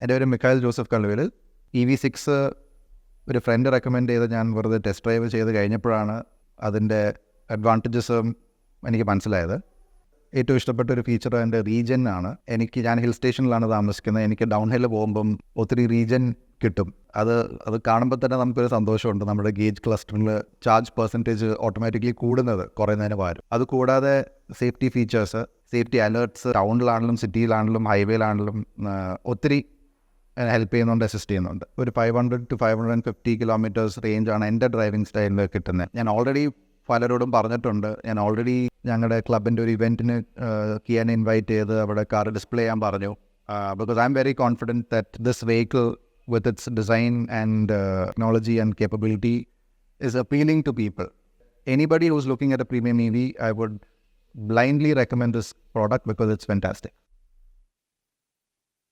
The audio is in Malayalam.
എൻ്റെ പേര് മിഖായിൽ ജോസഫ് കള്ളുവിൽ. EV6 ഒരു ഫ്രണ്ട് റെക്കമെൻഡ് ചെയ്ത് ഞാൻ വെറുതെ ടെസ്റ്റ് ഡ്രൈവ് ചെയ്ത് കഴിഞ്ഞപ്പോഴാണ് അതിൻ്റെ അഡ്വാൻറ്റേജസും എനിക്ക് മനസ്സിലായത്. ഏറ്റവും ഇഷ്ടപ്പെട്ട ഒരു ഫീച്ചർ അതിൻ്റെ റീജൻ ആണ്. ഞാൻ ഹിൽ സ്റ്റേഷനിലാണ് താമസിക്കുന്നത്. എനിക്ക് ഡൗൺ ഹിൽ പോകുമ്പം ഒത്തിരി റീജൻ കിട്ടും. അത് കാണുമ്പോൾ തന്നെ നമുക്കൊരു സന്തോഷമുണ്ട്. നമ്മുടെ ഗേജ് ക്ലസ്റ്ററിൽ ചാർജ് പെർസെൻറ്റേജ് ഓട്ടോമാറ്റിക്കലി കൂടുന്നത് കുറയുന്നതിന് പകരം. അതുകൂടാതെ സേഫ്റ്റി ഫീച്ചേഴ്സ്, സേഫ്റ്റി അലേർട്ട്സ് ടൗണിലാണെങ്കിലും സിറ്റിയിലാണെങ്കിലും ഹൈവേയിലാണെങ്കിലും ഒത്തിരി ഹെൽപ്പ് ചെയ്യുന്നുണ്ട്, അസിസ്റ്റ് ചെയ്യുന്നുണ്ട്. ഒരു 500 to 550 kilometers റേഞ്ചാണ് എൻ്റെ ഡ്രൈവിംഗ് സ്റ്റൈലിൽ കിട്ടുന്നത്. ഞാൻ ഓൾറെഡി പലരോടും പറഞ്ഞിട്ടുണ്ട്. ഞാൻ ഓൾറെഡി ഞങ്ങളുടെ ക്ലബിൻ്റെ ഒരു ഇവൻറ്റിന് കിയാനെ ഇൻവൈറ്റ് ചെയ്ത് അവിടെ കാർ ഡിസ്പ്ലേ ചെയ്യാൻ പറഞ്ഞു. Because I am very confident that this vehicle with its design and technology and capability is appealing to people. Anybody who's looking at a premium EV, I would blindly recommend this product because it's fantastic.